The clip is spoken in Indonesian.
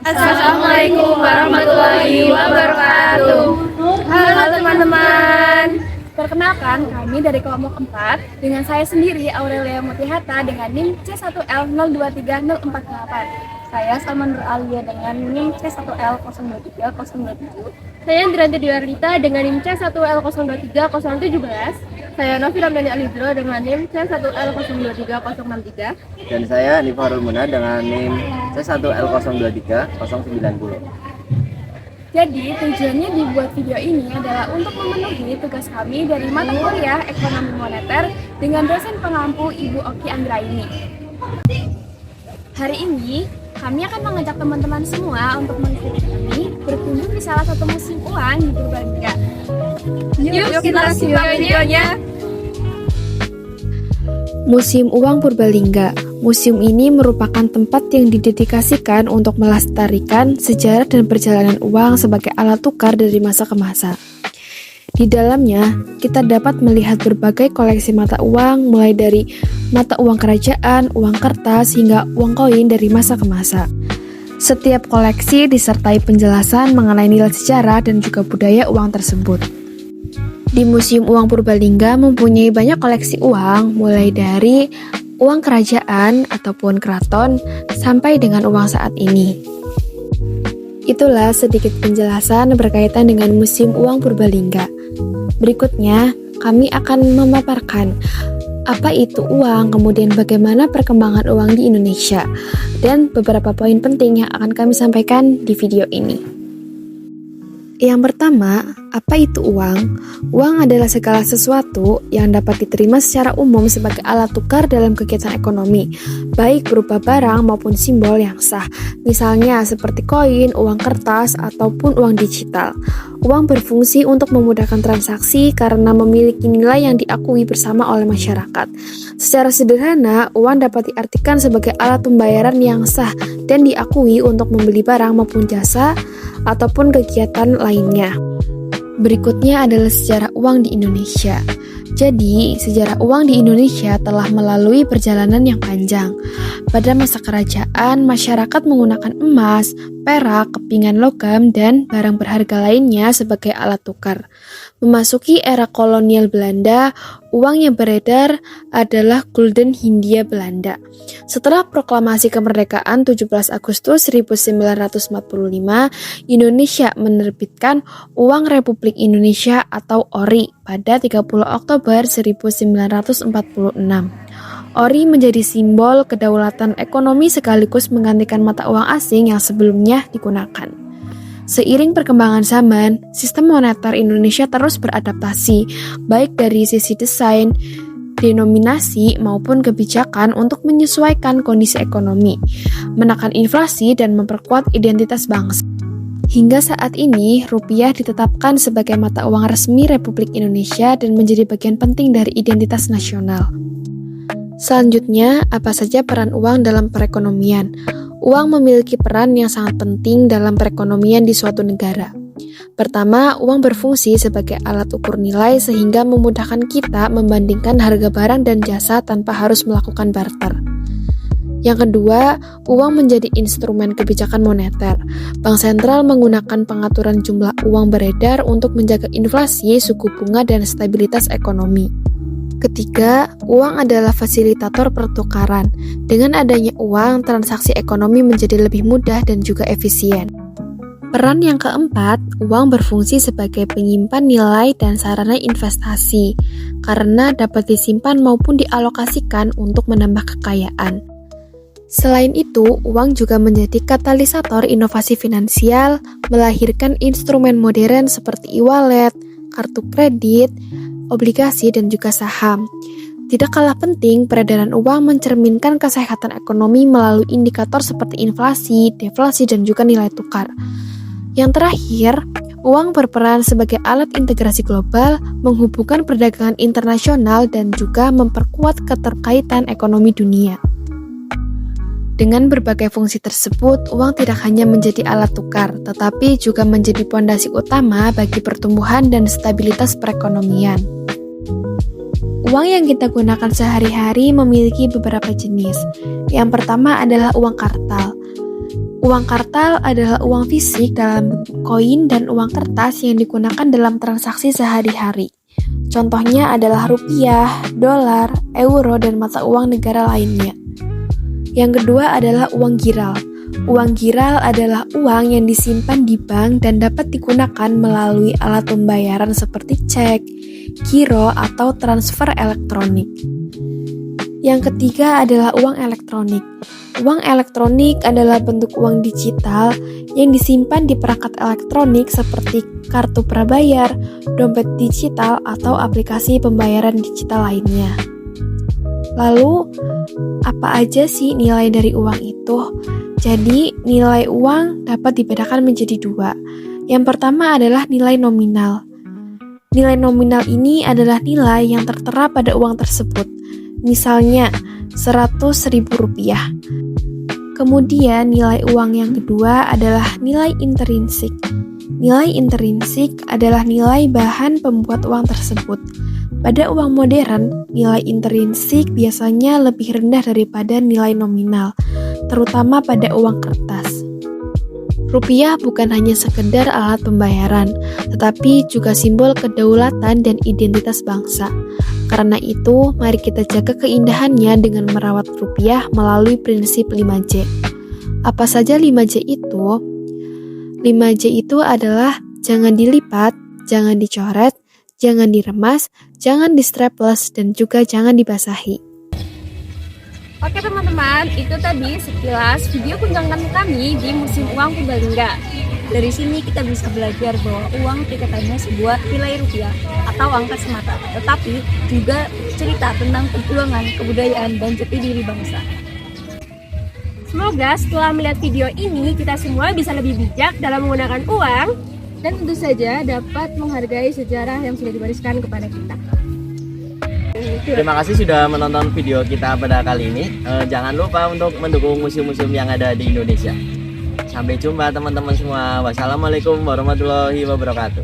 Assalamualaikum warahmatullahi wabarakatuh. Halo teman-teman. Perkenalkan, kami dari kelompok 4 dengan saya sendiri Aurelia Mutihata dengan NIM C1L023048. Saya Salman Nur Alia dengan NIM C1L023027. Saya Indranti Diwarita dengan NIM C1L023017. Saya Novi Ramdhani Alidro dengan NIM C1L023063. Dan saya Nifarul Muna dengan NIM C1L023090. Jadi tujuannya dibuat video ini adalah untuk memenuhi tugas kami dari mata kuliah Ekonomi Moneter dengan dosen pengampu Ibu Oki Anggraini. Hari ini kami akan mengajak teman-teman semua untuk mengikuti kami berkunjung di salah satu museum uang di Purbalingga. Yuk kita simak videonya. Museum Uang Purbalingga. Museum ini merupakan tempat yang didedikasikan untuk melestarikan sejarah dan perjalanan uang sebagai alat tukar dari masa ke masa. Di dalamnya, kita dapat melihat berbagai koleksi mata uang, mulai dari mata uang kerajaan, uang kertas, hingga uang koin dari masa ke masa. Setiap koleksi disertai penjelasan mengenai nilai sejarah dan juga budaya uang tersebut. Di Museum Uang Purbalingga mempunyai banyak koleksi uang, mulai dari uang kerajaan ataupun keraton sampai dengan uang saat ini. Itulah sedikit penjelasan berkaitan dengan Museum Uang Purbalingga. Berikutnya, kami akan memaparkan apa itu uang, kemudian bagaimana perkembangan uang di Indonesia, dan beberapa poin penting yang akan kami sampaikan di video ini. Yang pertama, apa itu uang? Uang adalah segala sesuatu yang dapat diterima secara umum sebagai alat tukar dalam kegiatan ekonomi, baik berupa barang maupun simbol yang sah, misalnya seperti koin, uang kertas, ataupun uang digital. Uang berfungsi untuk memudahkan transaksi karena memiliki nilai yang diakui bersama oleh masyarakat. Secara sederhana, uang dapat diartikan sebagai alat pembayaran yang sah dan diakui untuk membeli barang maupun jasa, ataupun kegiatan lainnya. Berikutnya adalah sejarah uang di Indonesia. Jadi, sejarah uang di Indonesia telah melalui perjalanan yang panjang. Pada masa kerajaan, masyarakat menggunakan emas, perak, kepingan logam, dan barang berharga lainnya sebagai alat tukar. Memasuki era kolonial Belanda, uang yang beredar adalah gulden Hindia Belanda. Setelah proklamasi kemerdekaan 17 Agustus 1945, Indonesia menerbitkan Uang Republik Indonesia atau ORI pada 30 Oktober 1946. ORI menjadi simbol kedaulatan ekonomi sekaligus menggantikan mata uang asing yang sebelumnya digunakan. Seiring perkembangan zaman, sistem moneter Indonesia terus beradaptasi, baik dari sisi desain, denominasi, maupun kebijakan untuk menyesuaikan kondisi ekonomi, menekan inflasi, dan memperkuat identitas bangsa. Hingga saat ini, rupiah ditetapkan sebagai mata uang resmi Republik Indonesia dan menjadi bagian penting dari identitas nasional. Selanjutnya, apa saja peran uang dalam perekonomian? Uang memiliki peran yang sangat penting dalam perekonomian di suatu negara. Pertama, uang berfungsi sebagai alat ukur nilai sehingga memudahkan kita membandingkan harga barang dan jasa tanpa harus melakukan barter. Yang kedua, uang menjadi instrumen kebijakan moneter. Bank sentral menggunakan pengaturan jumlah uang beredar untuk menjaga inflasi, suku bunga, dan stabilitas ekonomi. Ketiga, uang adalah fasilitator pertukaran. Dengan adanya uang, transaksi ekonomi menjadi lebih mudah dan juga efisien. Peran yang keempat, uang berfungsi sebagai penyimpan nilai dan sarana investasi, karena dapat disimpan maupun dialokasikan untuk menambah kekayaan. Selain itu, uang juga menjadi katalisator inovasi finansial, melahirkan instrumen modern seperti e-wallet, kartu kredit, obligasi, dan juga saham. Tidak kalah penting, peredaran uang mencerminkan kesehatan ekonomi melalui indikator seperti inflasi, deflasi, dan juga nilai tukar. Yang terakhir, uang berperan sebagai alat integrasi global, menghubungkan perdagangan internasional, dan juga memperkuat keterkaitan ekonomi dunia. Dengan berbagai fungsi tersebut, uang tidak hanya menjadi alat tukar, tetapi juga menjadi pondasi utama bagi pertumbuhan dan stabilitas perekonomian. Uang yang kita gunakan sehari-hari memiliki beberapa jenis. Yang pertama adalah uang kartal. Uang kartal adalah uang fisik dalam bentuk koin dan uang kertas yang digunakan dalam transaksi sehari-hari. Contohnya adalah rupiah, dolar, euro, dan mata uang negara lainnya. Yang kedua adalah uang giral. Uang giral adalah uang yang disimpan di bank dan dapat digunakan melalui alat pembayaran seperti cek, giro, atau transfer elektronik. Yang ketiga adalah uang elektronik. Uang elektronik adalah bentuk uang digital yang disimpan di perangkat elektronik seperti kartu prabayar, dompet digital, atau aplikasi pembayaran digital lainnya. Lalu, apa aja sih nilai dari uang itu? Jadi, nilai uang dapat dibedakan menjadi dua. Yang pertama adalah nilai nominal. Nilai nominal ini adalah nilai yang tertera pada uang tersebut. Misalnya, Rp100.000. Kemudian nilai uang yang kedua adalah nilai intrinsik. Nilai intrinsik adalah nilai bahan pembuat uang tersebut. Pada uang modern, nilai intrinsik biasanya lebih rendah daripada nilai nominal, terutama pada uang kertas. Rupiah bukan hanya sekedar alat pembayaran, tetapi juga simbol kedaulatan dan identitas bangsa. Karena itu, mari kita jaga keindahannya dengan merawat rupiah melalui prinsip 5J. Apa saja 5J itu? 5J itu adalah jangan dilipat, jangan dicoret, jangan diremas, jangan di-strapless, dan juga jangan dibasahi. Oke teman-teman, itu tadi sekilas video kunjungan kami di Museum Uang Purbalingga. Dari sini kita bisa belajar bahwa uang tidak hanya sebuah nilai rupiah atau angka semata, tetapi juga cerita tentang perjuangan, kebudayaan, dan jati diri bangsa. Semoga setelah melihat video ini, kita semua bisa lebih bijak dalam menggunakan uang dan tentu saja dapat menghargai sejarah yang sudah diwariskan kepada kita. Terima kasih sudah menonton video kita pada kali ini. Jangan lupa untuk mendukung museum-museum yang ada di Indonesia. Sampai jumpa teman-teman semua. Wassalamualaikum warahmatullahi wabarakatuh.